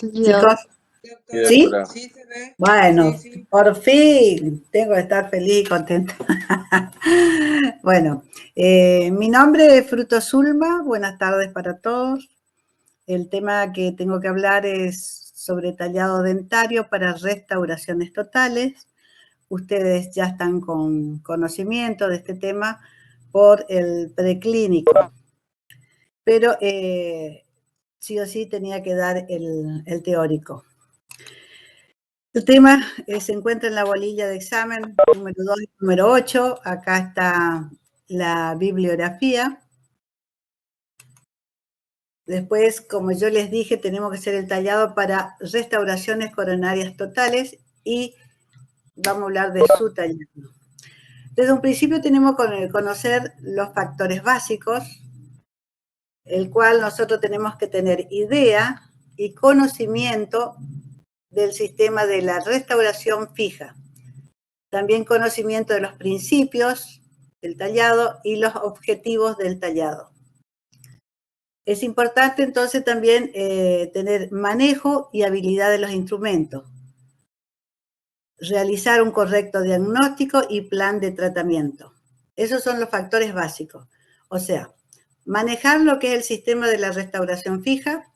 Chicos, ¿sí? Sí, se ve. Bueno, Sí. por fin, tengo que estar feliz y contenta. Bueno, mi nombre es Fruto Zulma, buenas tardes para todos. El tema que tengo que hablar es sobre tallado dentario para restauraciones totales. Ustedes ya están con conocimiento de este tema por el preclínico, pero sí o sí tenía que dar el teórico. El tema se encuentra en la bolilla de examen número 2 y número 8. Acá está la bibliografía. Después, como yo les dije, tenemos que hacer el tallado para restauraciones coronarias totales y vamos a hablar de su tallado. Desde un principio tenemos que conocer los factores básicos, el cual nosotros tenemos que tener idea y conocimiento del sistema de la restauración fija. También conocimiento de los principios del tallado y los objetivos del tallado. Es importante entonces también tener manejo y habilidad de los instrumentos. Realizar un correcto diagnóstico y plan de tratamiento. Esos son los factores básicos. O sea, manejar lo que es el sistema de la restauración fija,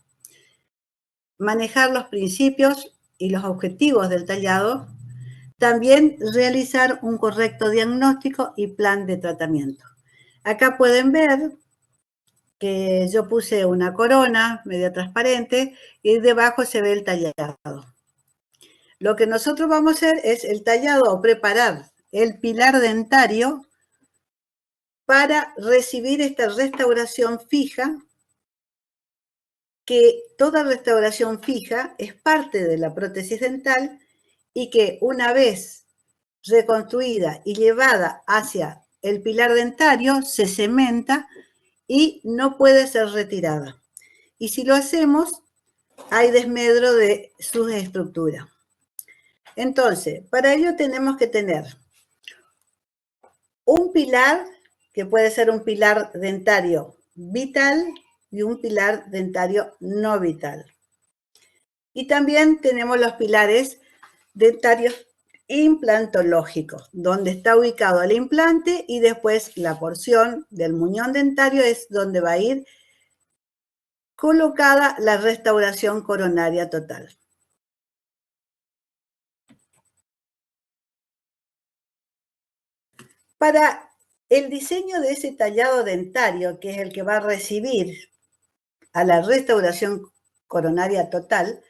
manejar los principios y los objetivos del tallado, también realizar un correcto diagnóstico y plan de tratamiento. Acá pueden ver que yo puse una corona media transparente y debajo se ve el tallado. Lo que nosotros vamos a hacer es el tallado o preparar el pilar dentario para recibir esta restauración fija, que toda restauración fija es parte de la prótesis dental y que una vez reconstruida y llevada hacia el pilar dentario se cementa y no puede ser retirada. Y si lo hacemos, hay desmedro de sus estructuras. Entonces, para ello tenemos que tener un pilar, que puede ser un pilar dentario vital y un pilar dentario no vital. Y también tenemos los pilares dentarios implantológicos, donde está ubicado el implante y después la porción del muñón dentario es donde va a ir colocada la restauración coronaria total. Para el diseño de ese tallado dentario, que es el que va a recibir a la restauración coronaria total,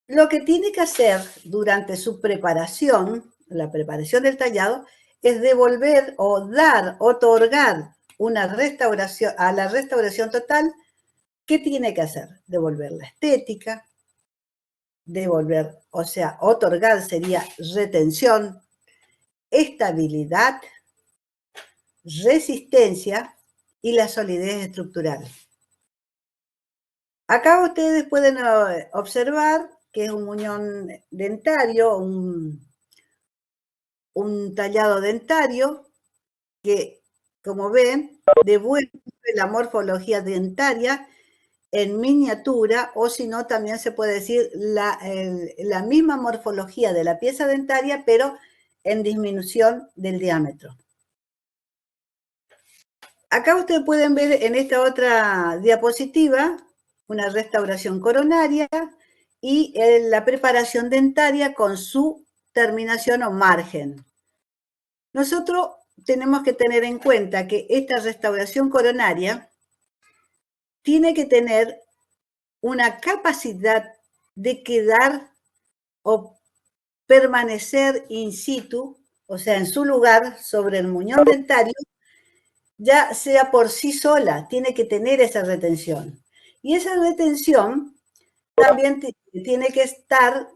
lo que tiene que hacer durante su preparación, la preparación del tallado, es devolver o dar, otorgar una restauración a la restauración total. ¿Qué tiene que hacer? Devolver la estética, devolver, o sea, otorgar sería retención, estabilidad, resistencia y la solidez estructural. Acá ustedes pueden observar que es un muñón dentario, un tallado dentario que, como ven, devuelve la morfología dentaria en miniatura, o si no, también se puede decir la misma morfología de la pieza dentaria, pero en disminución del diámetro. Acá ustedes pueden ver en esta otra diapositiva una restauración coronaria y la preparación dentaria con su terminación o margen. Nosotros tenemos que tener en cuenta que esta restauración coronaria tiene que tener una capacidad de quedar o permanecer in situ, o sea, en su lugar sobre el muñón dentario, ya sea por sí sola, tiene que tener esa retención. Y esa retención también tiene que estar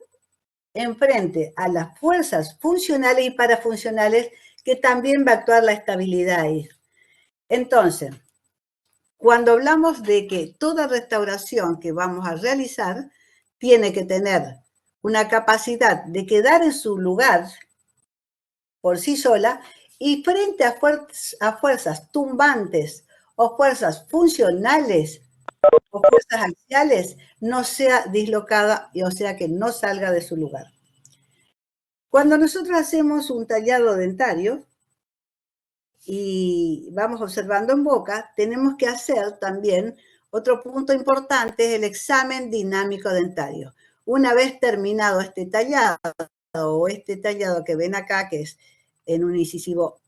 enfrente a las fuerzas funcionales y parafuncionales que también va a actuar la estabilidad ahí. Entonces, cuando hablamos de que toda restauración que vamos a realizar tiene que tener una capacidad de quedar en su lugar por sí sola y frente a fuerzas tumbantes o fuerzas funcionales o fuerzas axiales no sea dislocada, o sea que no salga de su lugar. Cuando nosotros hacemos un tallado dentario y vamos observando en boca, tenemos que hacer también otro punto importante, es el examen dinámico dentario. Una vez terminado este tallado o este tallado que ven acá, que es en un incisivo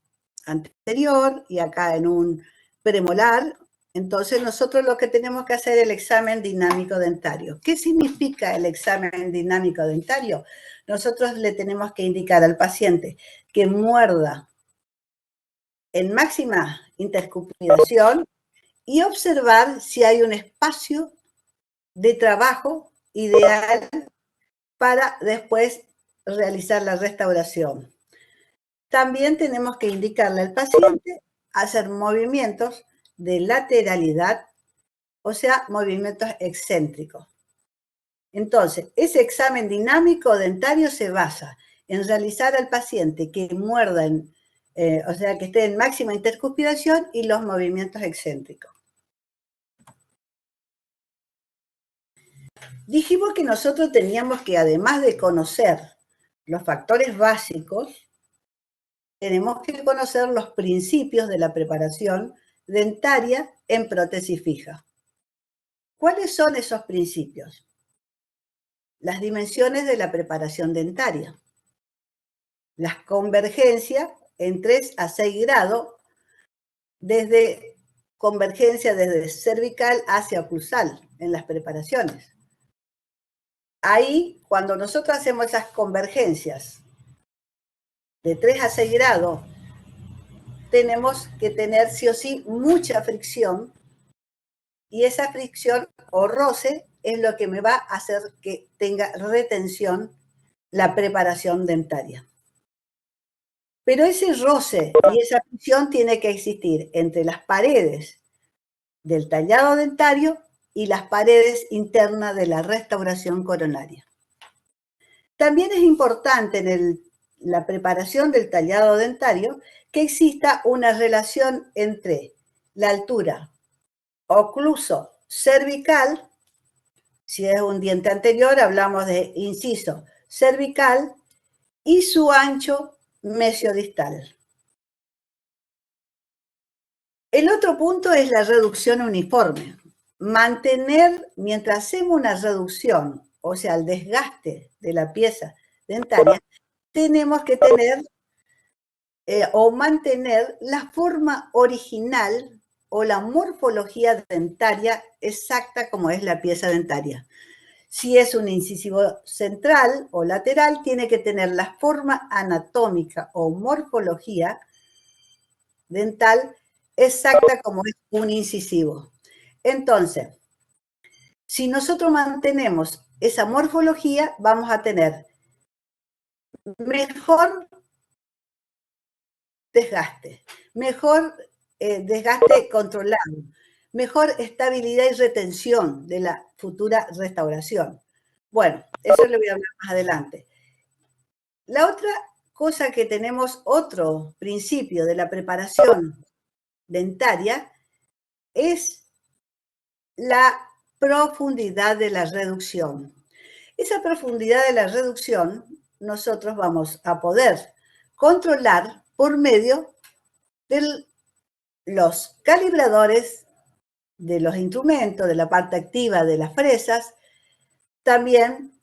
anterior y acá en un premolar, entonces nosotros lo que tenemos que hacer es el examen dinámico dentario. ¿Qué significa el examen dinámico dentario? Nosotros le tenemos que indicar al paciente que muerda en máxima intercupidación y observar si hay un espacio de trabajo ideal para después realizar la restauración. También tenemos que indicarle al paciente hacer movimientos de lateralidad, o sea, movimientos excéntricos. Entonces, ese examen dinámico dentario se basa en realizar al paciente que muerda, o sea, que esté en máxima intercuspiración y los movimientos excéntricos. Dijimos que nosotros teníamos que, además de conocer los factores básicos, tenemos que conocer los principios de la preparación dentaria en prótesis fija. ¿Cuáles son esos principios? Las dimensiones de la preparación dentaria, las convergencias en 3 a 6 grados, desde convergencia desde cervical hacia oclusal en las preparaciones. Ahí, cuando nosotros hacemos esas convergencias de 3 a 6 grados, tenemos que tener sí o sí mucha fricción, y esa fricción o roce es lo que me va a hacer que tenga retención la preparación dentaria. Pero ese roce y esa fricción tiene que existir entre las paredes del tallado dentario y las paredes internas de la restauración coronaria. También es importante en la preparación del tallado dentario que exista una relación entre la altura ocluso cervical, si es un diente anterior hablamos de inciso cervical, y su ancho mesiodistal. El otro punto es la reducción uniforme. Mantener, mientras hacemos una reducción, o sea, el desgaste de la pieza dentaria, tenemos que tener o mantener la forma original o la morfología dentaria exacta como es la pieza dentaria. Si es un incisivo central o lateral, tiene que tener la forma anatómica o morfología dental exacta como es un incisivo. Entonces, si nosotros mantenemos esa morfología, vamos a tener mejor desgaste, mejor desgaste controlado, mejor estabilidad y retención de la futura restauración. Bueno, eso le voy a hablar más adelante. La otra cosa que tenemos, otro principio de la preparación dentaria, es la profundidad de la reducción. Esa profundidad de la reducción nosotros vamos a poder controlar por medio de los calibradores de los instrumentos, de la parte activa de las fresas. También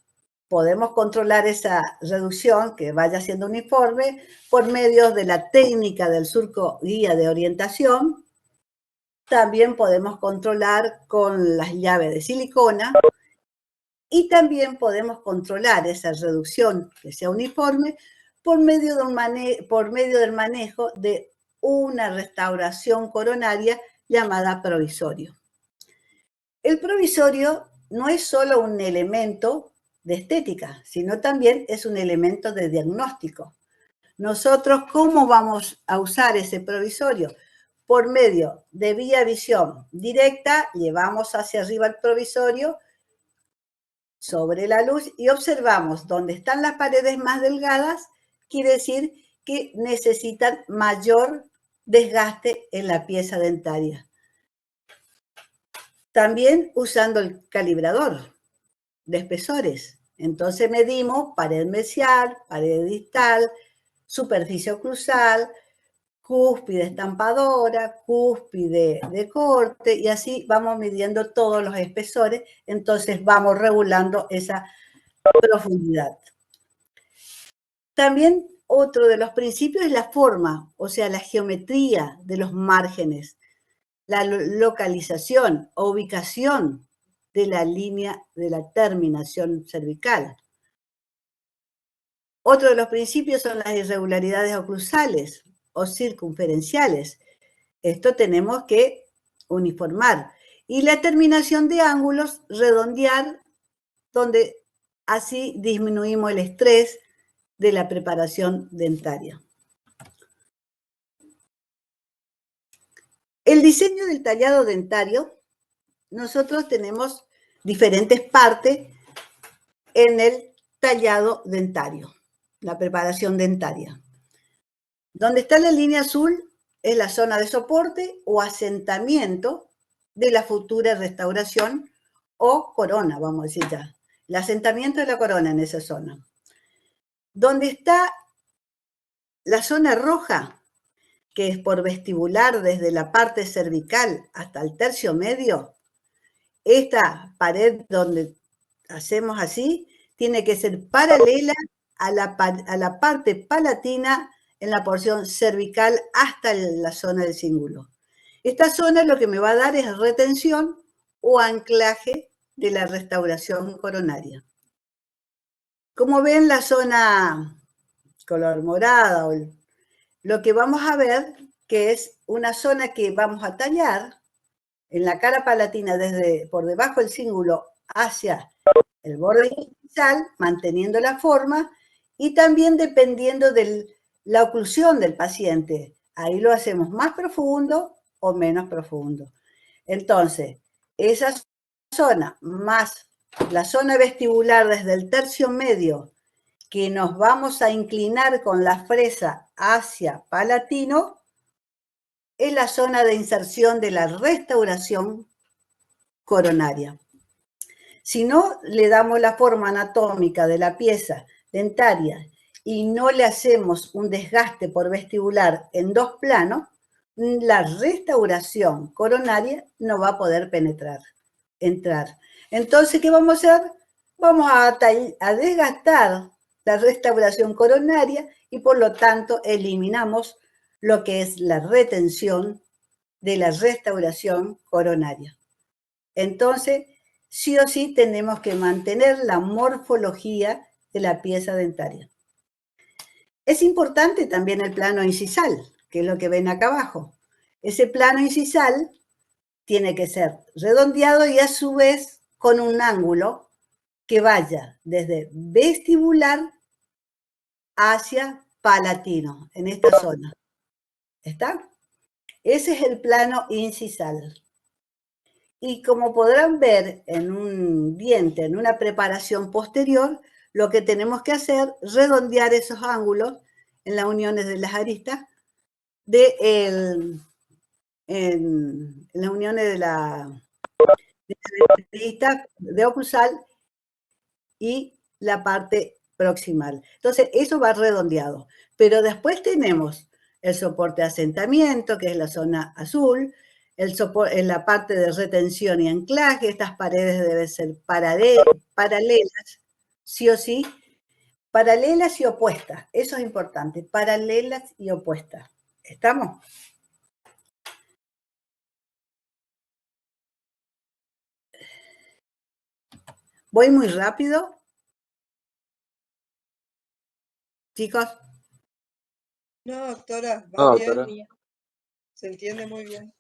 podemos controlar esa reducción que vaya siendo uniforme por medio de la técnica del surco guía de orientación. También podemos controlar con las llaves de silicona y también podemos controlar esa reducción que sea uniforme por medio del manejo de una restauración coronaria llamada provisorio. El provisorio no es solo un elemento de estética, sino también es un elemento de diagnóstico. Nosotros, ¿cómo vamos a usar ese provisorio? Por medio de vía visión directa, llevamos hacia arriba el provisorio sobre la luz y observamos dónde están las paredes más delgadas, quiere decir que necesitan mayor desgaste en la pieza dentaria. También usando el calibrador de espesores. Entonces medimos pared mesial, pared distal, superficie oclusal, cúspide estampadora, cúspide de corte, y así vamos midiendo todos los espesores, entonces vamos regulando esa profundidad. También otro de los principios es la forma, o sea, la geometría de los márgenes, la localización o ubicación de la línea de la terminación cervical. Otro de los principios son las irregularidades oclusales o circunferenciales. Esto tenemos que uniformar. Y la terminación de ángulos, redondear, donde así disminuimos el estrés de la preparación dentaria. El diseño del tallado dentario, nosotros tenemos diferentes partes en el tallado dentario, la preparación dentaria. Donde está la línea azul es la zona de soporte o asentamiento de la futura restauración o corona, vamos a decir ya. El asentamiento de la corona en esa zona. Donde está la zona roja, que es por vestibular desde la parte cervical hasta el tercio medio, esta pared donde hacemos así, tiene que ser paralela a la parte palatina en la porción cervical hasta la zona del cíngulo. Esta zona lo que me va a dar es retención o anclaje de la restauración coronaria. Como ven, la zona color morada, lo que vamos a ver que es una zona que vamos a tallar en la cara palatina desde por debajo del cíngulo hacia el borde inicial, manteniendo la forma, y también dependiendo de la oclusión del paciente. Ahí lo hacemos más profundo o menos profundo. Entonces, esa zona más la zona vestibular desde el tercio medio, que nos vamos a inclinar con la fresa hacia palatino, es la zona de inserción de la restauración coronaria. Si no le damos la forma anatómica de la pieza dentaria y no le hacemos un desgaste por vestibular en dos planos, la restauración coronaria no va a poder entrar. Entonces, ¿qué vamos a hacer? Vamos a desgastar la restauración coronaria y por lo tanto eliminamos lo que es la retención de la restauración coronaria. Entonces, sí o sí tenemos que mantener la morfología de la pieza dentaria. Es importante también el plano incisal, que es lo que ven acá abajo. Ese plano incisal tiene que ser redondeado y a su vez con un ángulo que vaya desde vestibular hacia palatino, en esta zona. ¿Está? Ese es el plano incisal. Y como podrán ver en un diente, en una preparación posterior, lo que tenemos que hacer es redondear esos ángulos en las uniones de las aristas, en las uniones de la arista de oclusal y la parte proximal. Entonces, eso va redondeado. Pero después tenemos el soporte de asentamiento, que es la zona azul, en la parte de retención y anclaje. Estas paredes deben ser paralelas, sí o sí, paralelas y opuestas. Eso es importante, paralelas y opuestas. ¿Estamos? ¿Voy muy rápido? Chicos. No, doctora, va bien. Se entiende muy bien.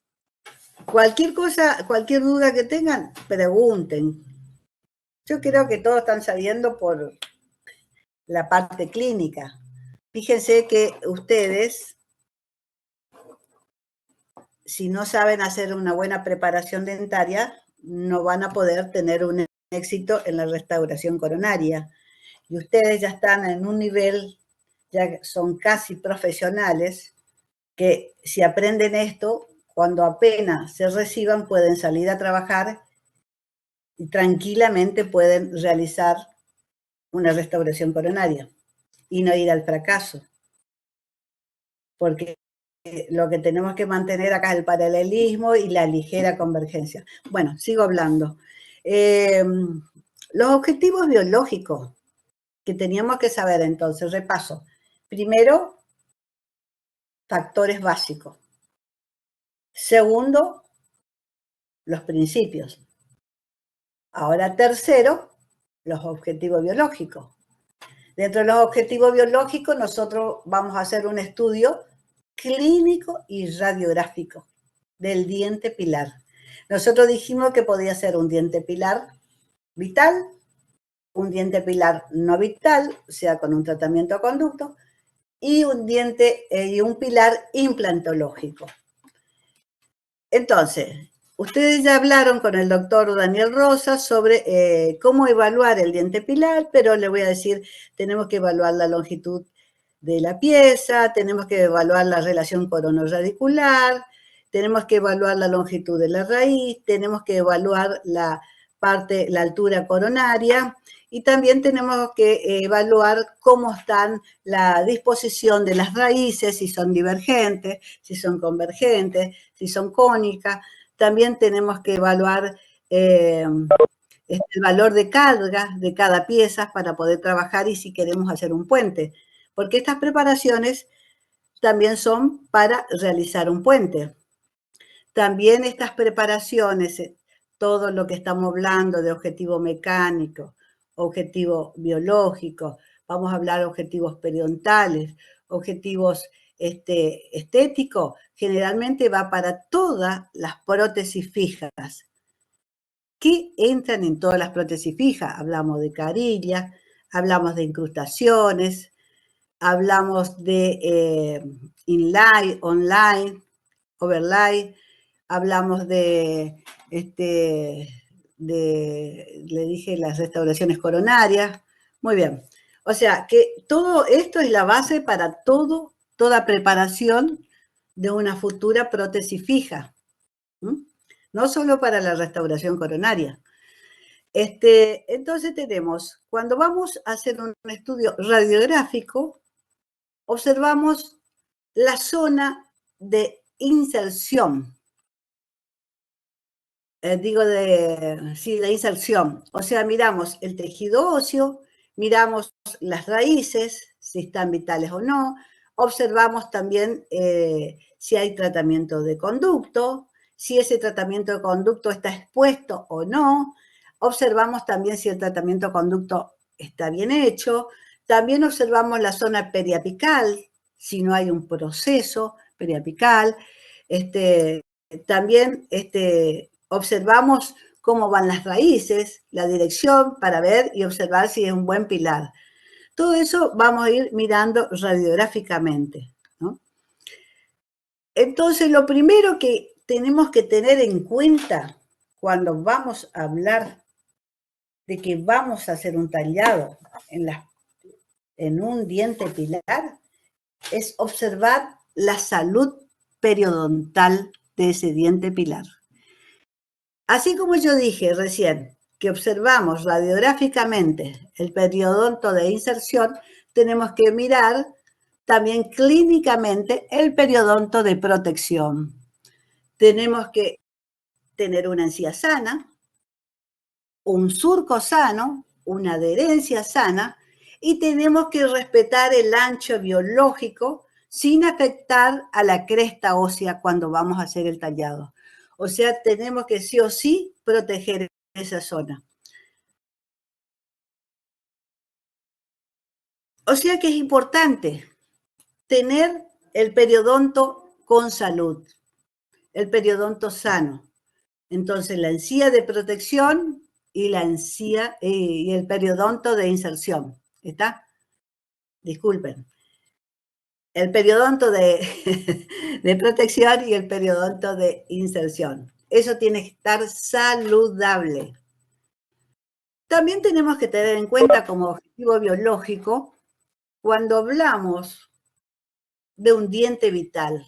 Cualquier cosa, cualquier duda que tengan, pregunten. Yo creo que todos están sabiendo por la parte clínica. Fíjense que ustedes, si no saben hacer una buena preparación dentaria, no van a poder tener un éxito en la restauración coronaria. Y ustedes ya están en un nivel, ya son casi profesionales, que si aprenden esto, cuando apenas se reciban pueden salir a trabajar tranquilamente pueden realizar una restauración coronaria y no ir al fracaso. Porque lo que tenemos que mantener acá es el paralelismo y la ligera convergencia. Bueno, sigo hablando. Los objetivos biológicos que teníamos que saber entonces, repaso. Primero, factores básicos. Segundo, los principios. Ahora tercero, los objetivos biológicos. Dentro de los objetivos biológicos nosotros vamos a hacer un estudio clínico y radiográfico del diente pilar. Nosotros dijimos que podía ser un diente pilar vital, un diente pilar no vital, o sea, con un tratamiento de conducto, y un pilar implantológico. Entonces, ustedes ya hablaron con el doctor Daniel Rosa sobre cómo evaluar el diente pilar, pero le voy a decir, tenemos que evaluar la longitud de la pieza, tenemos que evaluar la relación coronoradicular, tenemos que evaluar la longitud de la raíz, tenemos que evaluar la altura coronaria, y también tenemos que evaluar cómo están la disposición de las raíces, si son divergentes, si son convergentes, si son cónicas. También tenemos que evaluar el valor de carga de cada pieza para poder trabajar y si queremos hacer un puente. Porque estas preparaciones también son para realizar un puente. También estas preparaciones, todo lo que estamos hablando de objetivo mecánico, objetivo biológico, vamos a hablar de objetivos periodontales, objetivos estéticos, generalmente va para todas las prótesis fijas. ¿Qué entran en todas las prótesis fijas? Hablamos de carillas, hablamos de incrustaciones, hablamos de inlay, online, overlay, hablamos de le dije las restauraciones coronarias. Muy bien. O sea, que todo esto es la base para toda preparación de una futura prótesis fija. No solo para la restauración coronaria. Entonces tenemos, cuando vamos a hacer un estudio radiográfico, observamos la zona de inserción. La inserción. O sea, miramos el tejido óseo, miramos las raíces, si están vitales o no, observamos también si hay tratamiento de conducto, si ese tratamiento de conducto está expuesto o no, observamos también si el tratamiento de conducto está bien hecho, también observamos la zona periapical, si no hay un proceso periapical, también observamos cómo van las raíces, la dirección para ver y observar si es un buen pilar. Todo eso vamos a ir mirando radiográficamente, ¿no? Entonces, lo primero que tenemos que tener en cuenta cuando vamos a hablar de que vamos a hacer un tallado en un diente pilar es observar la salud periodontal de ese diente pilar. Así como yo dije recién que observamos radiográficamente el periodonto de inserción, tenemos que mirar también clínicamente el periodonto de protección. Tenemos que tener una encía sana, un surco sano, una adherencia sana, y tenemos que respetar el ancho biológico sin afectar a la cresta ósea cuando vamos a hacer el tallado. O sea, tenemos que sí o sí proteger esa zona. O sea que es importante tener el periodonto con salud, el periodonto sano. Entonces, la encía de protección y la encía y el periodonto de inserción. ¿Está? Disculpen. El periodonto de protección y el periodonto de inserción. Eso tiene que estar saludable. También tenemos que tener en cuenta como objetivo biológico cuando hablamos de un diente vital.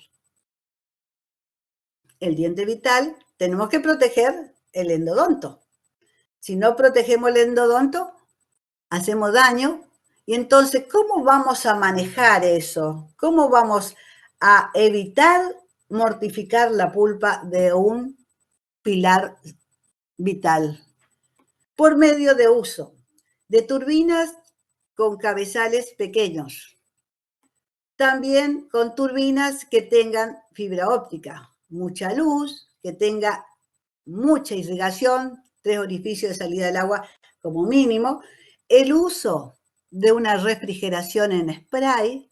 El diente vital, tenemos que proteger el endodonto. Si no protegemos el endodonto, hacemos daño. Y entonces, ¿cómo vamos a manejar eso? ¿Cómo vamos a evitar mortificar la pulpa de un pilar vital? Por medio de uso de turbinas con cabezales pequeños. También con turbinas que tengan fibra óptica, mucha luz, que tenga mucha irrigación, 3 orificios de salida del agua como mínimo. El uso de una refrigeración en spray,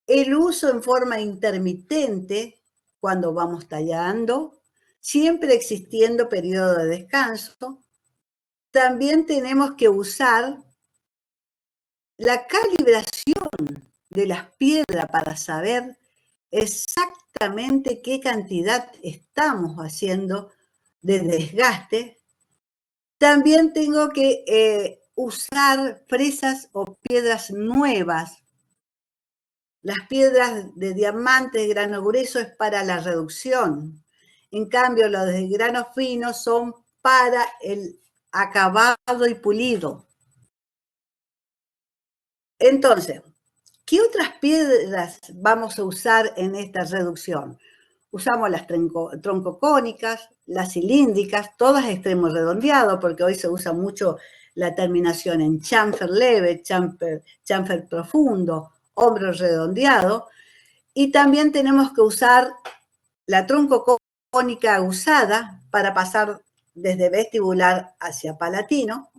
el uso en forma intermitente cuando vamos tallando, siempre existiendo periodo de descanso. También tenemos que usar la calibración de las piedras para saber exactamente qué cantidad estamos haciendo de desgaste. También tengo que usar fresas o piedras nuevas. Las piedras de diamante de grano grueso es para la reducción. En cambio, los de grano fino son para el acabado y pulido. Entonces, ¿qué otras piedras vamos a usar en esta reducción? Usamos las troncocónicas, las cilíndricas, todas extremo redondeado, porque hoy se usa mucho la terminación en chamfer leve, chamfer profundo, hombro redondeado. Y también tenemos que usar la troncocónica usada para pasar desde vestibular hacia palatino.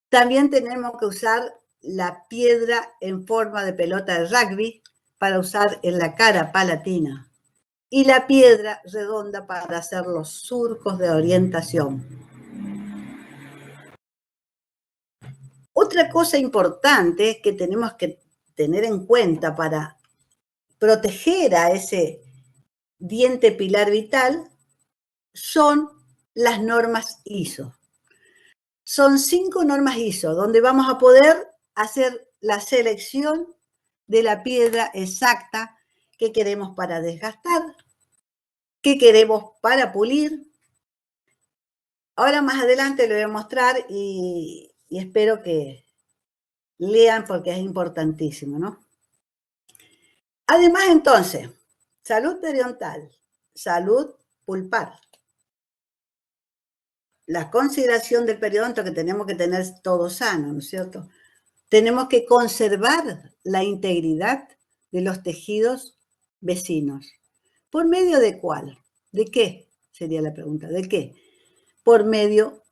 También tenemos que usar la piedra en forma de pelota de rugby para usar en la cara palatina y la piedra redonda para hacer los surcos de orientación. Otra cosa importante que tenemos que tener en cuenta para proteger a ese diente pilar vital son las normas ISO. Son 5 normas ISO donde vamos a poder hacer la selección de la piedra exacta que queremos para desgastar, que queremos para pulir. Ahora más adelante lo voy a mostrar y espero que lean porque es importantísimo, ¿no? Además, entonces, salud periodontal, salud pulpar. La consideración del periodonto que tenemos que tener todo sano, ¿no es cierto? Tenemos que conservar la integridad de los tejidos vecinos. ¿Por medio de cuál? ¿De qué? Sería la pregunta. ¿De qué? Por medio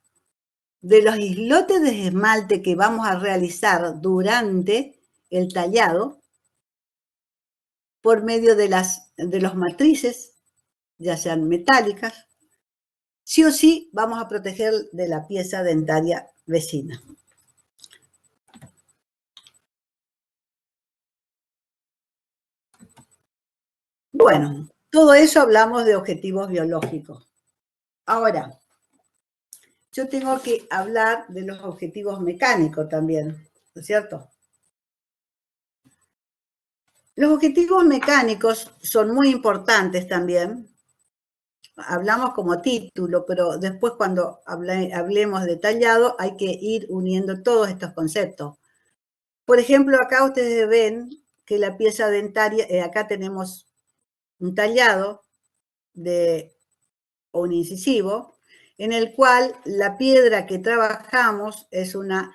de los islotes de esmalte que vamos a realizar durante el tallado, por medio de los matrices, ya sean metálicas, sí o sí vamos a proteger de la pieza dentaria vecina. Bueno, todo eso hablamos de objetivos biológicos. Ahora, yo tengo que hablar de los objetivos mecánicos también, ¿no es cierto? Los objetivos mecánicos son muy importantes también. Hablamos como título, pero después cuando hablemos detallado hay que ir uniendo todos estos conceptos. Por ejemplo, acá ustedes ven que la pieza dentaria, acá tenemos un tallado o un incisivo, en el cual la piedra que trabajamos es una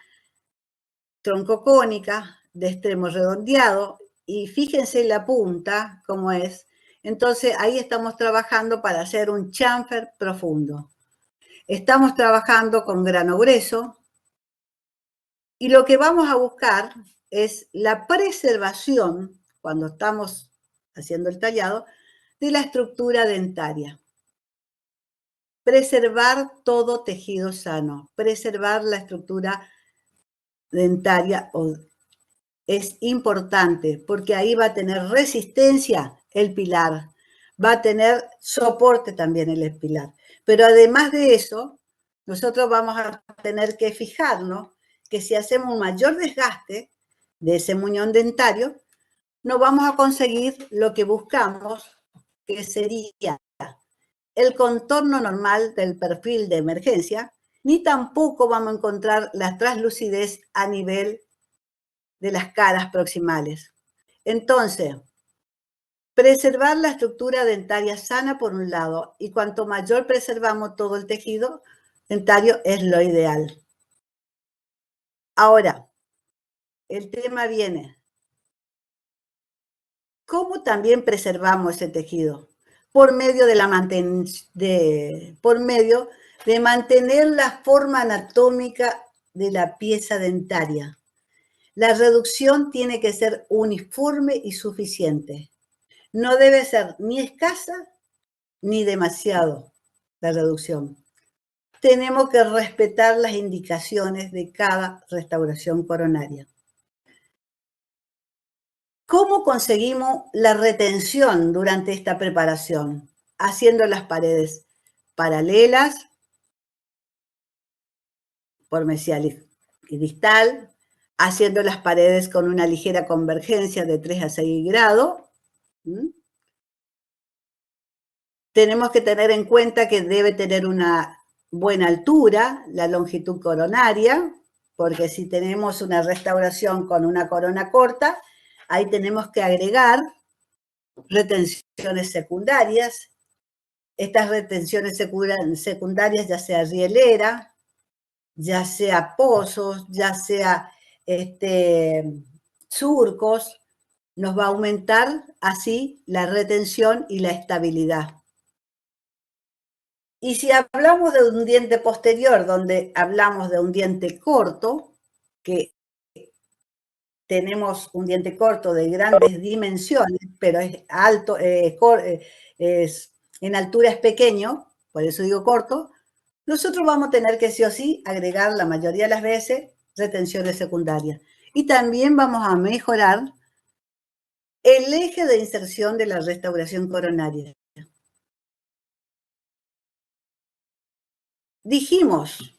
troncocónica de extremo redondeado, y fíjense la punta cómo es. Entonces ahí estamos trabajando para hacer un chamfer profundo. Estamos trabajando con grano grueso y lo que vamos a buscar es la preservación, cuando estamos haciendo el tallado, de la estructura dentaria. Preservar todo tejido sano, preservar la estructura dentaria es importante porque ahí va a tener resistencia el pilar, va a tener soporte también el pilar. Pero además de eso, nosotros vamos a tener que fijarnos que si hacemos un mayor desgaste de ese muñón dentario, no vamos a conseguir lo que buscamos, que sería el contorno normal del perfil de emergencia ni tampoco vamos a encontrar la translucidez a nivel de las caras proximales. Entonces, preservar la estructura dentaria sana por un lado, y cuanto mayor preservamos todo el tejido dentario es lo ideal. Ahora, el tema viene, ¿cómo también preservamos ese tejido? Por medio de mantener la forma anatómica de la pieza dentaria. La reducción tiene que ser uniforme y suficiente. No debe ser ni escasa ni demasiado la reducción. Tenemos que respetar las indicaciones de cada restauración coronaria. ¿Cómo conseguimos la retención durante esta preparación? Haciendo las paredes paralelas, por mesial y distal, haciendo las paredes con una ligera convergencia de 3 a 6 grados. Tenemos que tener en cuenta que debe tener una buena altura, la longitud coronaria, porque si tenemos una restauración con una corona corta, ahí tenemos que agregar retenciones secundarias. Estas retenciones secundarias, ya sea rielera, ya sea pozos, ya sea surcos, nos va a aumentar así la retención y la estabilidad. Y si hablamos de un diente posterior, donde hablamos de un diente corto, que tenemos un diente corto de grandes dimensiones, pero es alto, en altura es pequeño, por eso digo corto, nosotros vamos a tener que sí o sí agregar la mayoría de las veces retenciones secundarias. Y también vamos a mejorar el eje de inserción de la restauración coronaria. Dijimos,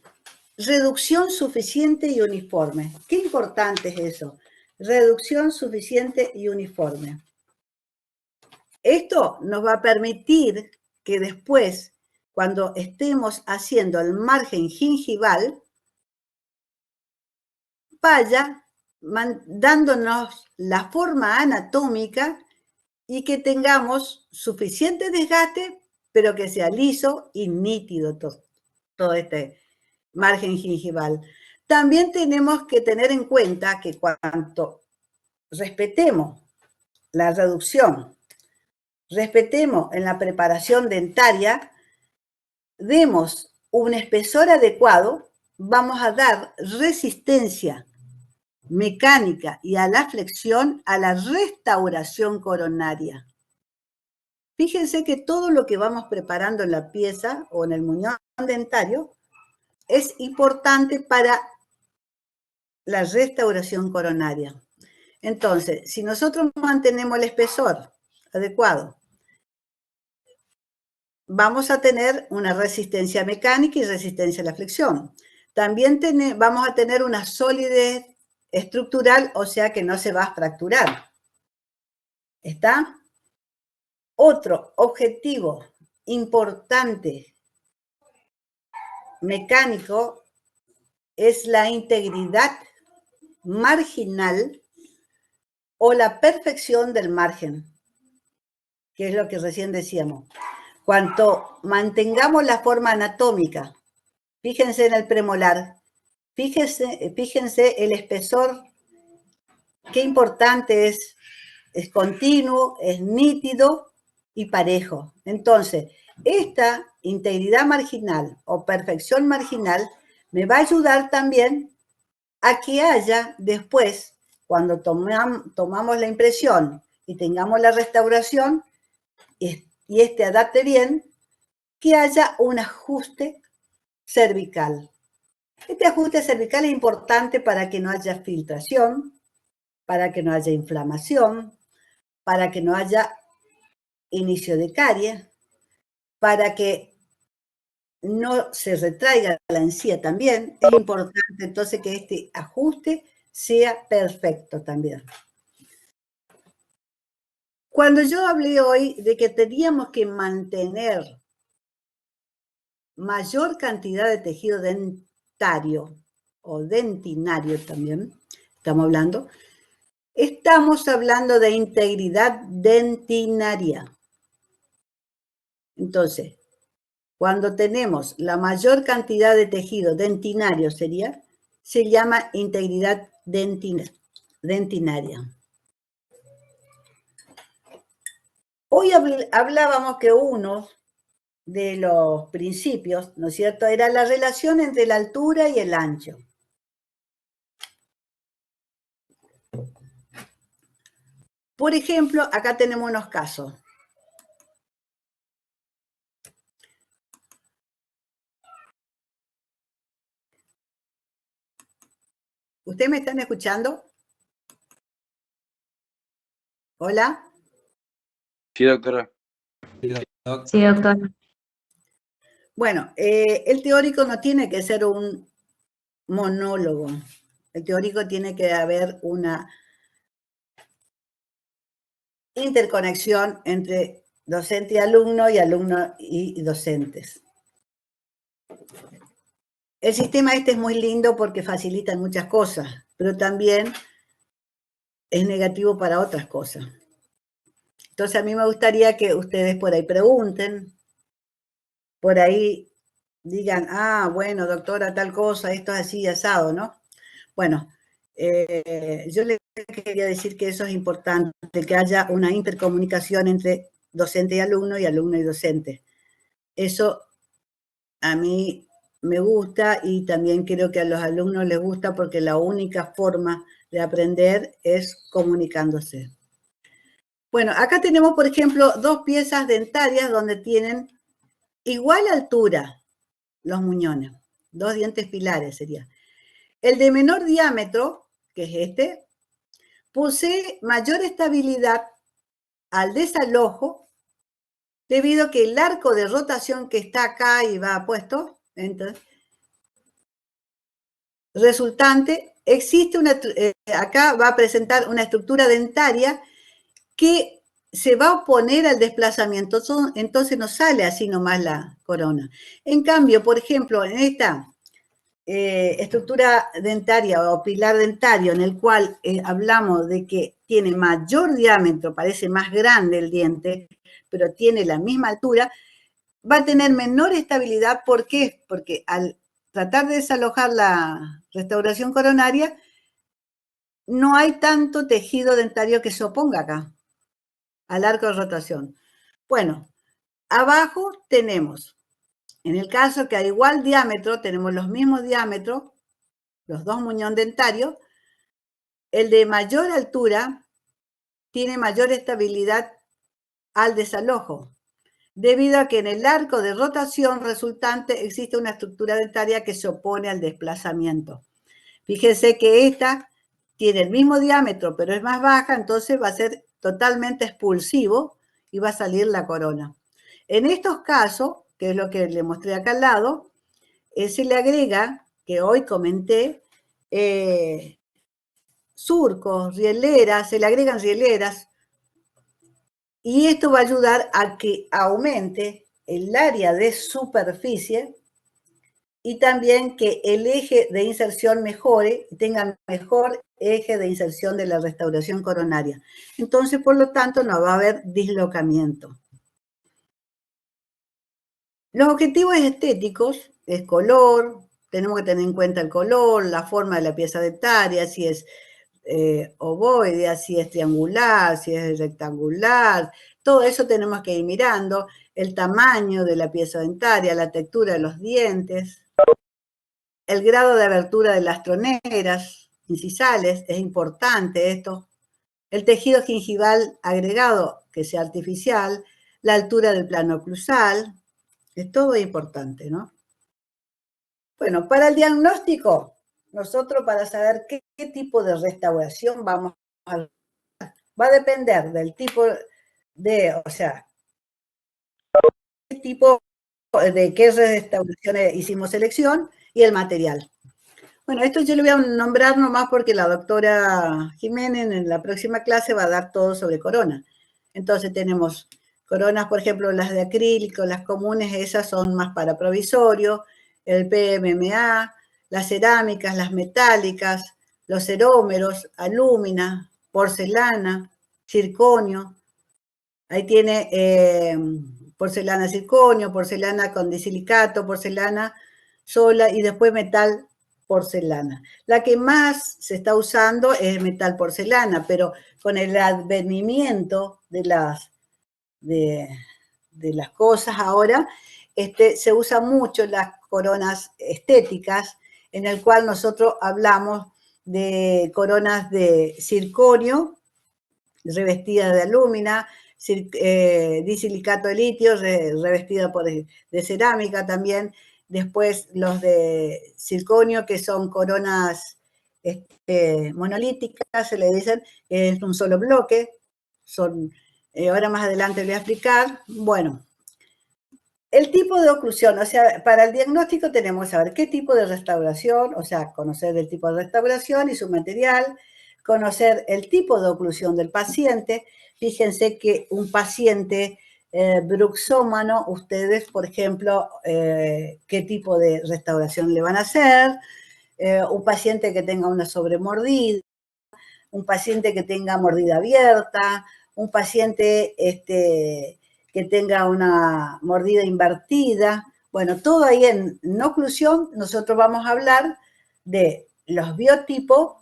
reducción suficiente y uniforme. Qué importante es eso. Reducción suficiente y uniforme. Esto nos va a permitir que después, cuando estemos haciendo el margen gingival, vaya dándonos la forma anatómica y que tengamos suficiente desgaste, pero que sea liso y nítido todo este margen gingival. También tenemos que tener en cuenta que cuanto respetemos la reducción, respetemos en la preparación dentaria, demos un espesor adecuado, vamos a dar resistencia mecánica y a la flexión a la restauración coronaria. Fíjense que todo lo que vamos preparando en la pieza o en el muñón dentario es importante para la restauración coronaria. Entonces, si nosotros mantenemos el espesor adecuado, vamos a tener una resistencia mecánica y resistencia a la flexión. También vamos a tener una solidez estructural, o sea que no se va a fracturar. ¿Está? Otro objetivo importante mecánico es la integridad marginal o la perfección del margen, que es lo que recién decíamos. Cuanto mantengamos la forma anatómica, fíjense en el premolar, fíjense el espesor, qué importante es continuo, es nítido y parejo. Entonces, esta integridad marginal o perfección marginal me va a ayudar también a que haya después, cuando tomamos la impresión y tengamos la restauración y adapte bien, que haya un ajuste cervical. Este ajuste cervical es importante para que no haya filtración, para que no haya inflamación, para que no haya inicio de caries, para que no se retraiga la encía también. Es importante entonces que este ajuste sea perfecto también. Cuando yo hablé hoy de que teníamos que mantener mayor cantidad de tejido dentario, o dentinario también, estamos hablando de integridad dentinaria. Entonces, cuando tenemos la mayor cantidad de tejido dentinario se llama integridad dentinaria. Hoy hablábamos que uno de los principios, ¿no es cierto?, era la relación entre la altura y el ancho. Por ejemplo, acá tenemos unos casos. ¿Ustedes me están escuchando? ¿Hola? Sí, doctora. Sí, doctora. Bueno, el teórico no tiene que ser un monólogo. El teórico tiene que haber una interconexión entre docente y alumno y docentes. El sistema este es muy lindo porque facilita muchas cosas, pero también es negativo para otras cosas. Entonces a mí me gustaría que ustedes por ahí pregunten, por ahí digan, ah, bueno, doctora, tal cosa, esto es así, asado, ¿no? Bueno, yo les quería decir que eso es importante, que haya una intercomunicación entre docente y alumno y docente. Eso a mí me gusta y también creo que a los alumnos les gusta porque la única forma de aprender es comunicándose. Bueno, acá tenemos, por ejemplo, dos piezas dentarias donde tienen igual altura los muñones, dos dientes pilares sería. El de menor diámetro, que es este, posee mayor estabilidad al desalojo debido a que el arco de rotación que está acá y va puesto, entonces, resultante, existe acá va a presentar una estructura dentaria que se va a oponer al desplazamiento, entonces no sale así nomás la corona. En cambio, por ejemplo, en esta estructura dentaria o pilar dentario, en el cual hablamos de que tiene mayor diámetro, parece más grande el diente, pero tiene la misma altura, va a tener menor estabilidad. ¿Por qué? Porque al tratar de desalojar la restauración coronaria, no hay tanto tejido dentario que se oponga acá al arco de rotación. Bueno, abajo tenemos, en el caso que a igual diámetro, tenemos los mismos diámetros, los dos muñones dentarios, el de mayor altura tiene mayor estabilidad al desalojo, debido a que en el arco de rotación resultante existe una estructura dentaria que se opone al desplazamiento. Fíjense que esta tiene el mismo diámetro, pero es más baja, entonces va a ser totalmente expulsivo y va a salir la corona. En estos casos, que es lo que le mostré acá al lado, se le agrega, que hoy comenté, surcos, rieleras, se le agregan rieleras, y esto va a ayudar a que aumente el área de superficie y también que el eje de inserción mejore y tenga mejor eje de inserción de la restauración coronaria. Entonces, por lo tanto, no va a haber dislocamiento. Los objetivos estéticos es color, tenemos que tener en cuenta el color, la forma de la pieza dentaria, si es ovoidea, si es triangular, si es rectangular, todo eso tenemos que ir mirando, el tamaño de la pieza dentaria, la textura de los dientes, el grado de abertura de las troneras incisales, es importante esto, el tejido gingival agregado, que sea artificial, la altura del plano oclusal, es todo importante, ¿no? Bueno, para el diagnóstico, nosotros para saber qué tipo de restauración vamos a hacer, va a depender del tipo de, o sea, qué tipo de qué restauración hicimos selección y el material. Bueno, esto yo le voy a nombrar nomás porque la doctora Jiménez en la próxima clase va a dar todo sobre corona. Entonces tenemos Coronas, por ejemplo, las de acrílico, las comunes, esas son más para provisorio, el PMMA, las cerámicas, las metálicas, los cerómeros, alúmina, porcelana, circonio. Ahí tiene porcelana circonio, porcelana con disilicato, porcelana sola y después metal porcelana. La que más se está usando es metal porcelana, pero con el advenimiento de las cosas ahora, se usan mucho las coronas estéticas, en el cual nosotros hablamos de coronas de circonio, revestida de alúmina, disilicato de litio, revestida de cerámica también. Después los de circonio, que son coronas monolíticas, se le dicen, es un solo bloque. Son, ahora más adelante les voy a explicar. Bueno, el tipo de oclusión, o sea, para el diagnóstico tenemos que saber qué tipo de restauración, o sea, conocer el tipo de restauración y su material, conocer el tipo de oclusión del paciente. Fíjense que un paciente bruxómano, ustedes, por ejemplo, qué tipo de restauración le van a hacer, un paciente que tenga una sobremordida, un paciente que tenga mordida abierta, un paciente que tenga una mordida invertida. Bueno, todo ahí en oclusión nosotros vamos a hablar de los biotipos,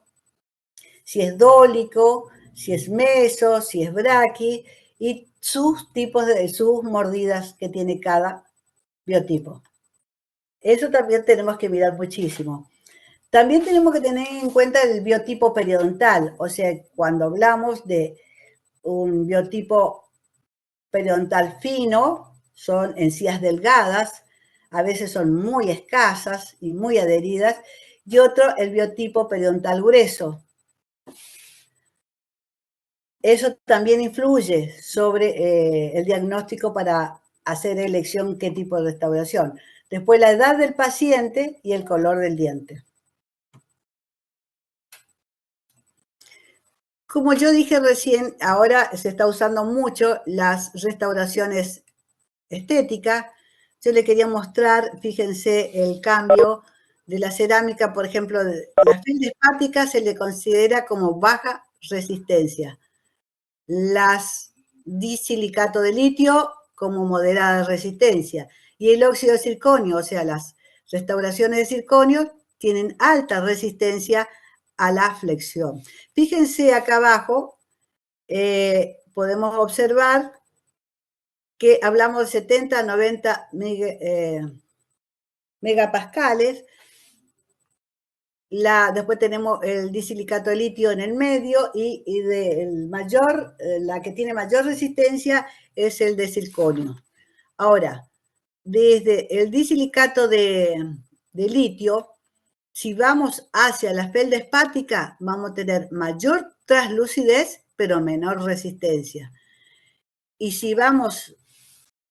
si es dólico, si es meso, si es braqui, y sus tipos sus mordidas que tiene cada biotipo. Eso también tenemos que mirar muchísimo. También tenemos que tener en cuenta el biotipo periodontal, o sea, cuando hablamos de un biotipo periodontal fino, son encías delgadas, a veces son muy escasas y muy adheridas, y otro, el biotipo periodontal grueso. Eso también influye sobre el diagnóstico para hacer elección qué tipo de restauración. Después la edad del paciente y el color del diente. Como yo dije recién, ahora se está usando mucho las restauraciones estéticas. Yo le quería mostrar, fíjense, el cambio de la cerámica, por ejemplo, la feldespática se le considera como baja resistencia. Las disilicato de litio como moderada resistencia. Y el óxido de circonio, o sea, las restauraciones de circonio tienen alta resistencia a la flexión. Fíjense acá abajo, podemos observar que hablamos de 70 a 90 megapascales. Después tenemos el disilicato de litio en el medio y la que tiene mayor resistencia es el de circonio. Ahora, desde el disilicato de litio, si vamos hacia la feldespática, vamos a tener mayor translucidez, pero menor resistencia. Y si vamos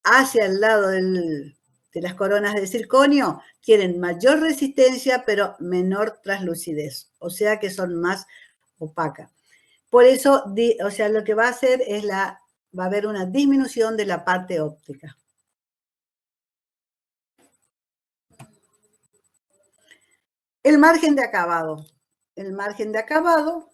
hacia el lado de las coronas de circonio, tienen mayor resistencia, pero menor translucidez. O sea que son más opacas. Por eso, o sea, lo que va a hacer es va a haber una disminución de la parte óptica. El margen de acabado. El margen de acabado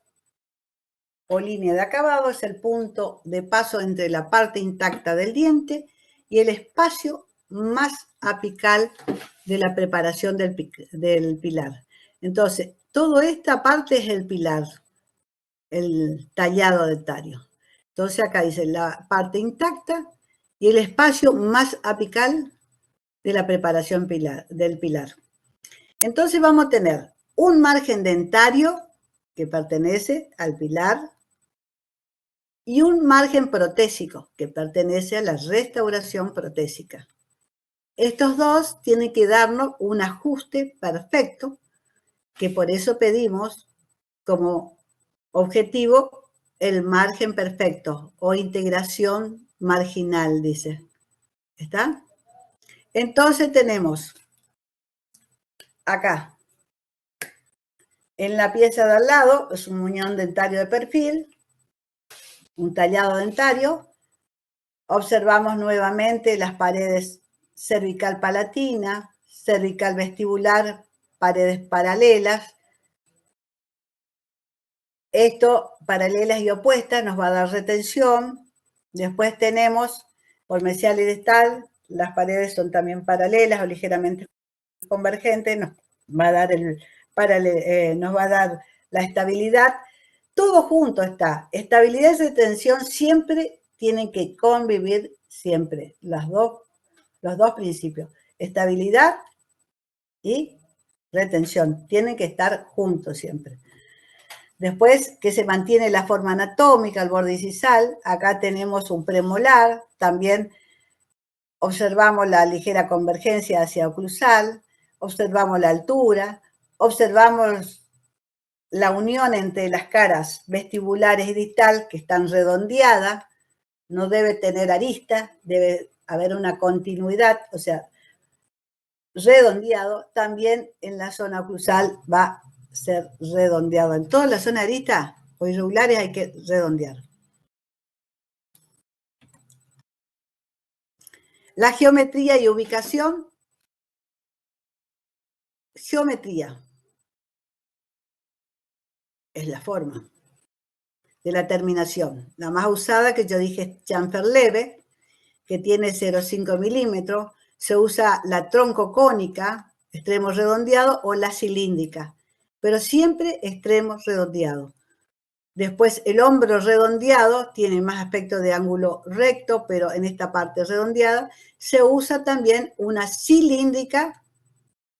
o línea de acabado es el punto de paso entre la parte intacta del diente y el espacio más apical de la preparación del pilar. Entonces, toda esta parte es el pilar, el tallado dentario. Entonces, acá dice la parte intacta y el espacio más apical de la preparación del pilar. Entonces, vamos a tener un margen dentario que pertenece al pilar y un margen protésico que pertenece a la restauración protésica. Estos dos tienen que darnos un ajuste perfecto, que por eso pedimos como objetivo el margen perfecto o integración marginal, dice. ¿Está? Entonces tenemos acá, en la pieza de al lado, es un muñón dentario de perfil, un tallado dentario, Observamos nuevamente las paredes cervical palatina, cervical vestibular, paredes paralelas. Esto, paralelas y opuestas, nos va a dar retención. Después tenemos, por mesial y distal, las paredes son también paralelas o ligeramente convergentes, nos va a dar la estabilidad. Todo junto está. Estabilidad y retención siempre tienen que convivir, siempre, los dos principios. Estabilidad y retención tienen que estar juntos siempre. Después, que se mantiene la forma anatómica, el borde incisal. Acá tenemos un premolar. También observamos la ligera convergencia hacia oclusal. Observamos la altura. Observamos la unión entre las caras vestibulares y distal, que están redondeadas. No debe tener arista. Debe haber una continuidad, o sea, redondeado. También en la zona oclusal va ser redondeado. En toda la zona de arista o irregulares hay que redondear. La geometría y ubicación. Geometría es la forma de la terminación. La más usada, que yo dije, es chamfer leve, que tiene 0,5 milímetros. Se usa la troncocónica, extremo redondeado, o la cilíndrica, pero siempre extremo redondeado. Después el hombro redondeado tiene más aspecto de ángulo recto, pero en esta parte redondeada se usa también una cilíndrica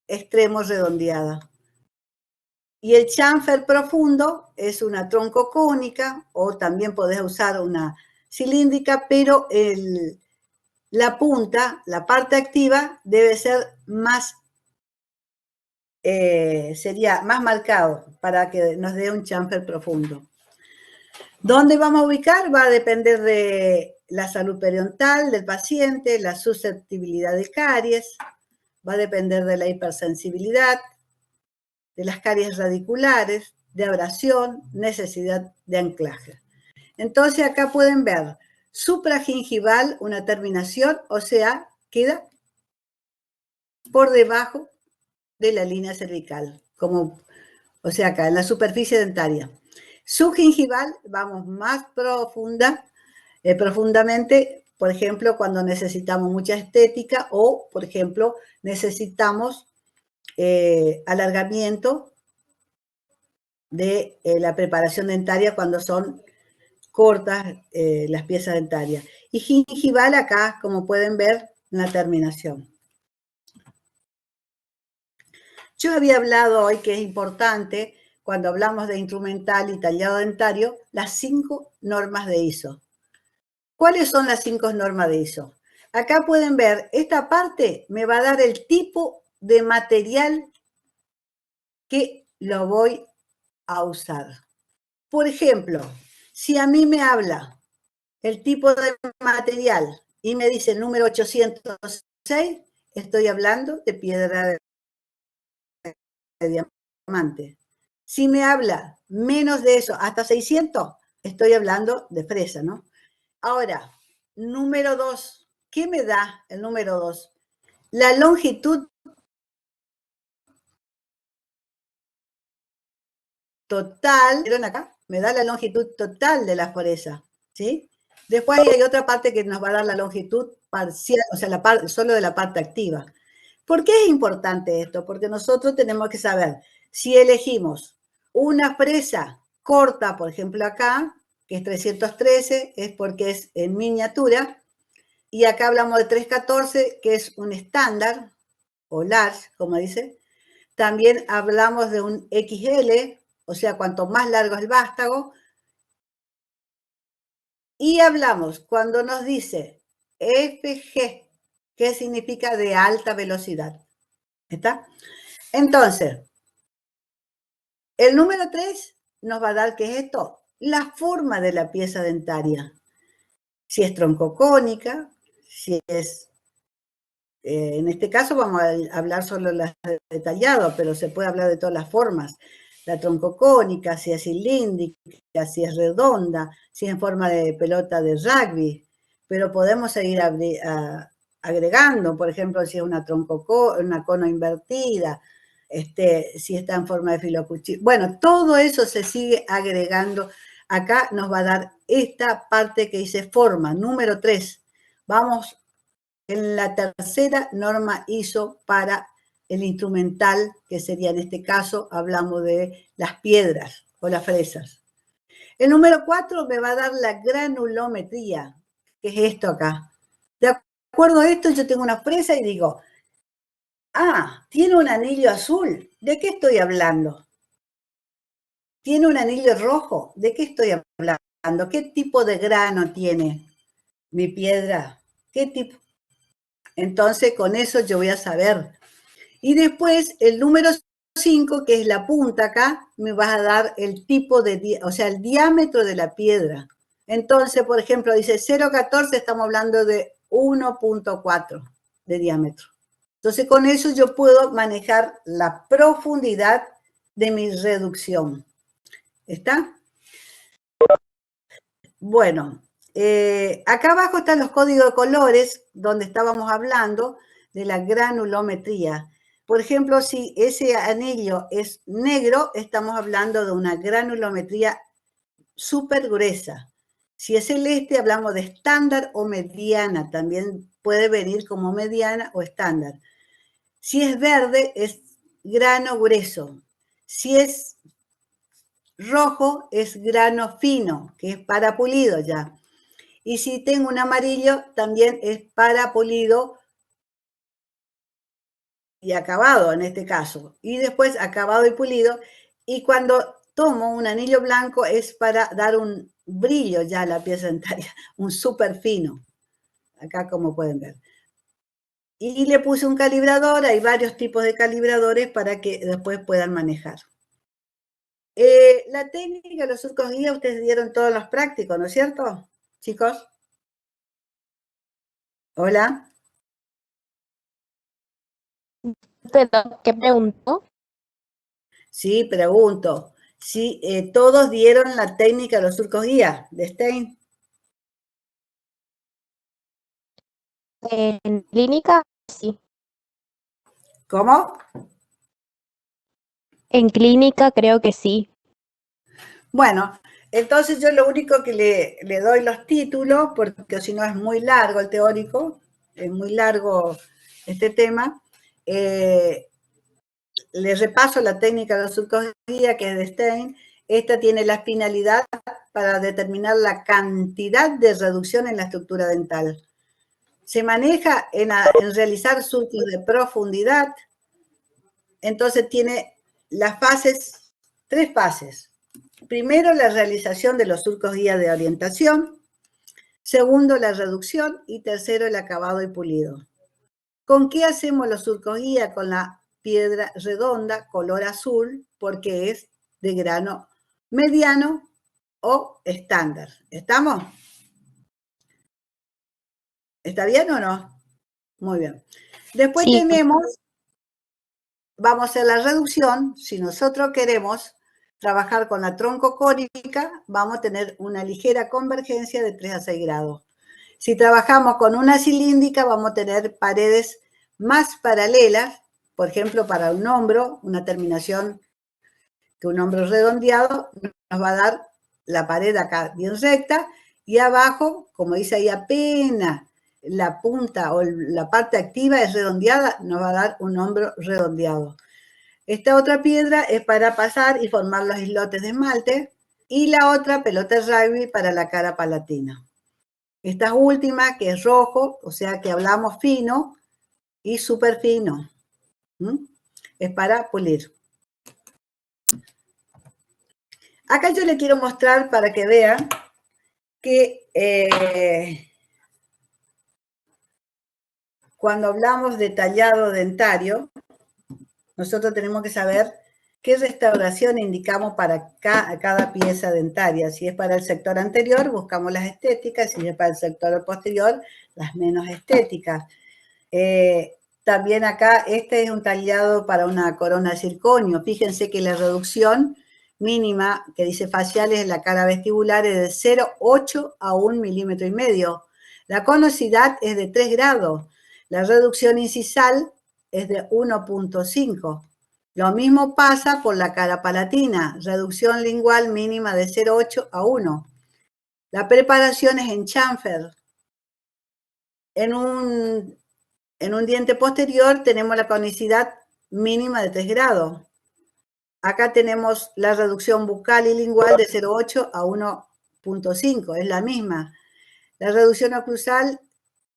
extremo redondeada. Y el chamfer profundo es una troncocónica, o también podés usar una cilíndrica, pero la punta, la parte activa, debe ser más, sería más marcado para que nos dé un chamfer profundo. ¿Dónde vamos a ubicar? Va a depender de la salud periodontal del paciente, la susceptibilidad de caries, va a depender de la hipersensibilidad, de las caries radiculares, de abrasión, necesidad de anclaje. Entonces acá pueden ver supragingival, una terminación, o sea, queda por debajo de la línea cervical, como, o sea, acá en la superficie dentaria. Subgingival, vamos más profundamente, por ejemplo, cuando necesitamos mucha estética o, por ejemplo, necesitamos alargamiento de la preparación dentaria cuando son cortas las piezas dentarias. Y gingival acá, como pueden ver, en la terminación. Yo había hablado hoy que es importante, cuando hablamos de instrumental y tallado dentario, las 5 normas de ISO. ¿Cuáles son las 5 normas de ISO? Acá pueden ver, esta parte me va a dar el tipo de material que lo voy a usar. Por ejemplo, si a mí me habla el tipo de material y me dice el número 806, estoy hablando de piedra de diamante. Si me habla menos de eso, hasta 600, estoy hablando de fresa, ¿no? Ahora, número 2, ¿qué me da el número 2? La longitud total, ¿vieron acá? Me da la longitud total de la fresa, ¿sí? Después hay otra parte que nos va a dar la longitud parcial, o sea, solo de la parte activa. ¿Por qué es importante esto? Porque nosotros tenemos que saber si elegimos una fresa corta, por ejemplo acá, que es 313, es porque es en miniatura, y acá hablamos de 314, que es un estándar, o large, como dice. También hablamos de un XL, o sea, cuanto más largo es el vástago. Y hablamos cuando nos dice FG, que significa de alta velocidad. ¿Está? Entonces, el número 3 nos va a dar, ¿qué es esto? La forma de la pieza dentaria. Si es troncocónica, si es, en este caso vamos a hablar solo de las detalladas, pero se puede hablar de todas las formas. La troncocónica, si es cilíndrica, si es redonda, si es en forma de pelota de rugby, pero podemos seguir agregando, por ejemplo, si es una cono invertida, si está en forma de filocuchillo. Bueno, todo eso se sigue agregando. Acá nos va a dar esta parte que dice forma, número 3. Vamos en la tercera norma ISO para el instrumental, que sería en este caso, hablamos de las piedras o las fresas. El número 4 me va a dar la granulometría, que es esto acá. De acuerdo a esto, yo tengo una fresa y digo, tiene un anillo azul, ¿de qué estoy hablando? ¿Tiene un anillo rojo? ¿De qué estoy hablando? ¿Qué tipo de grano tiene mi piedra? ¿Qué tipo? Entonces, con eso yo voy a saber. Y después, el número 5, que es la punta acá, me va a dar el tipo de, o sea, el diámetro de la piedra. Entonces, por ejemplo, dice 0,14, estamos hablando de 1,4 de diámetro. Entonces, con eso yo puedo manejar la profundidad de mi reducción. ¿Está? Bueno, acá abajo están los códigos de colores, donde estábamos hablando de la granulometría. Por ejemplo, si ese anillo es negro, estamos hablando de una granulometría súper gruesa. Si es celeste, hablamos de estándar o mediana. También puede venir como mediana o estándar. Si es verde, es grano grueso. Si es rojo, es grano fino, que es para pulido ya. Y si tengo un amarillo, también es para pulido y acabado en este caso. Y después acabado y pulido. Y cuando tomo un anillo blanco es para dar un brillo ya a la pieza dentaria, un súper fino. Acá como pueden ver. Y le puse un calibrador, hay varios tipos de calibradores para que después puedan manejar. La técnica de los surcos guía, ustedes dieron todos los prácticos, ¿no es cierto, chicos? Hola. ¿Qué preguntó? Sí, pregunto. Sí, todos dieron la técnica de los surcos guía de Stein. En clínica, sí. ¿Cómo? En clínica creo que sí. Bueno, entonces yo lo único que le doy los títulos, porque si no es muy largo el teórico, es muy largo este tema, le repaso la técnica de los surcos guía, que es de Stein. Esta tiene la finalidad para determinar la cantidad de reducción en la estructura dental. Se maneja en realizar surcos de profundidad. Entonces tiene las fases, 3 fases. Primero, la realización de los surcos guía de orientación. Segundo, la reducción. Y tercero, el acabado y pulido. ¿Con qué hacemos los surcos guía? Con la piedra redonda, color azul, porque es de grano mediano o estándar. ¿Estamos? ¿Está bien o no? Muy bien. Después Sí. vamos a hacer la reducción. Si nosotros queremos trabajar con la troncocónica, vamos a tener una ligera convergencia de 3 a 6 grados. Si trabajamos con una cilíndrica, vamos a tener paredes más paralelas, por ejemplo, para un hombro, una terminación que un hombro redondeado nos va a dar la pared acá bien recta, y abajo, como dice ahí, apenas la punta o la parte activa es redondeada, nos va a dar un hombro redondeado. Esta otra piedra es para pasar y formar los islotes de esmalte, y la otra pelota de rugby para la cara palatina. Esta última, que es rojo, o sea que hablamos fino y súper fino. Es para pulir. Acá yo le quiero mostrar para que vean que cuando hablamos de tallado dentario, nosotros tenemos que saber qué restauración indicamos para cada pieza dentaria. Si es para el sector anterior, buscamos las estéticas. Si es para el sector posterior, las menos estéticas. También acá, este es un tallado para una corona de circonio. Fíjense que la reducción mínima que dice faciales en la cara vestibular es de 0,8 a 1,5 milímetros. La conosidad es de 3 grados. La reducción incisal es de 1.5. Lo mismo pasa por la cara palatina. Reducción lingual mínima de 0,8 a 1. La preparación es en chamfer. En un diente posterior tenemos la conicidad mínima de 3 grados. Acá tenemos la reducción bucal y lingual de 0,8 a 1.5, es la misma. La reducción oclusal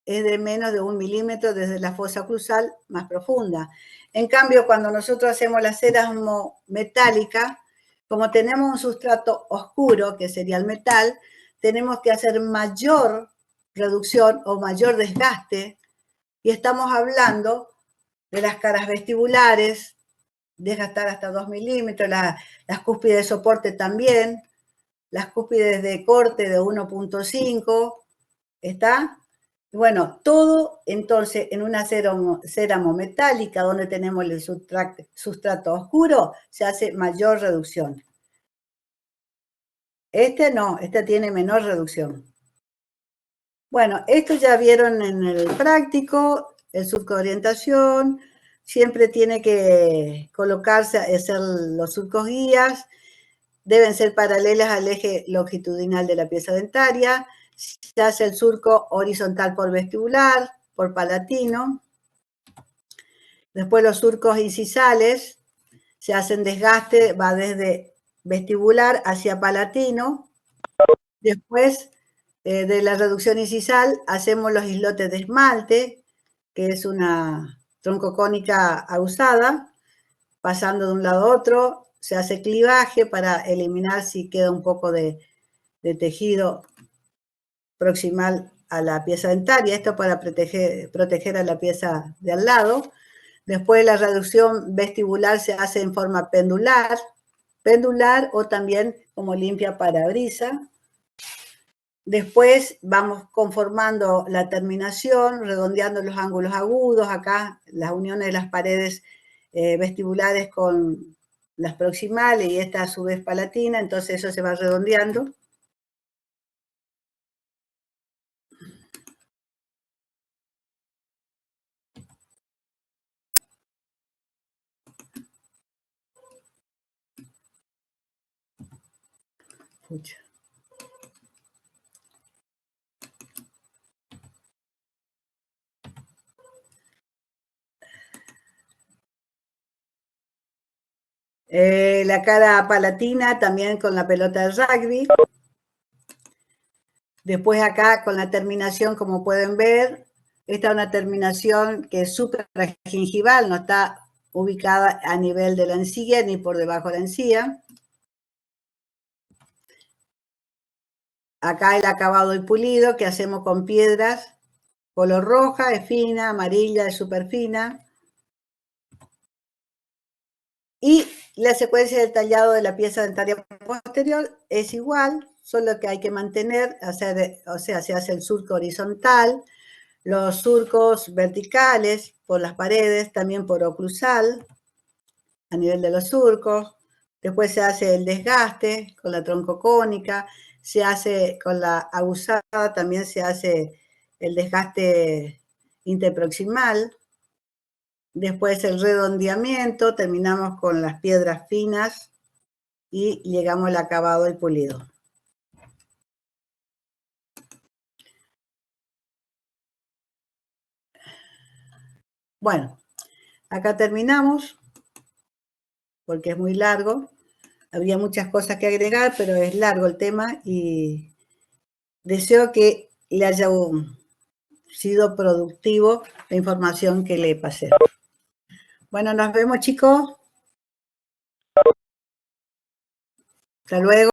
es de menos de 1 milímetro desde la fosa oclusal más profunda. En cambio, cuando nosotros hacemos la cera metálica, como tenemos un sustrato oscuro, que sería el metal, tenemos que hacer mayor reducción o mayor desgaste, y estamos hablando de las caras vestibulares, desgastar hasta 2 milímetros, las cúspides de soporte también, las cúspides de corte de 1.5, ¿está? Bueno, todo entonces en una céramo metálica donde tenemos el sustrato oscuro, se hace mayor reducción. Este no, este tiene menor reducción. Bueno, esto ya vieron en el práctico, el surco de orientación, siempre tiene que colocarse, hacer los surcos guías, deben ser paralelas al eje longitudinal de la pieza dentaria, se hace el surco horizontal por vestibular, por palatino, después los surcos incisales, se hacen desgaste, va desde vestibular hacia palatino, después de la reducción incisal hacemos los islotes de esmalte, que es una troncocónica usada, pasando de un lado a otro, se hace clivaje para eliminar si queda un poco de tejido proximal a la pieza dentaria, esto para proteger a la pieza de al lado. Después la reducción vestibular se hace en forma pendular o también como limpia parabrisa. Después vamos conformando la terminación, redondeando los ángulos agudos, acá las uniones de las paredes vestibulares con las proximales y esta a su vez palatina, entonces eso se va redondeando. Pucha. La cara palatina también con la pelota de rugby. Después acá con la terminación, como pueden ver, esta es una terminación que es supragingival, no está ubicada a nivel de la encía ni por debajo de la encía. Acá el acabado y pulido que hacemos con piedras color roja, es fina, amarilla, es súper fina. Y la secuencia del tallado de la pieza dentaria posterior es igual, solo que hay que mantener, o sea, se hace el surco horizontal, los surcos verticales por las paredes, también por oclusal, a nivel de los surcos. Después se hace el desgaste con la troncocónica, se hace con la aguzada, también se hace el desgaste interproximal. Después el redondeamiento, terminamos con las piedras finas y llegamos al acabado y pulido. Bueno, acá terminamos, porque es muy largo. Habría muchas cosas que agregar, pero es largo el tema y deseo que le haya sido productivo la información que le pasé. Bueno, nos vemos, chicos. Hasta luego.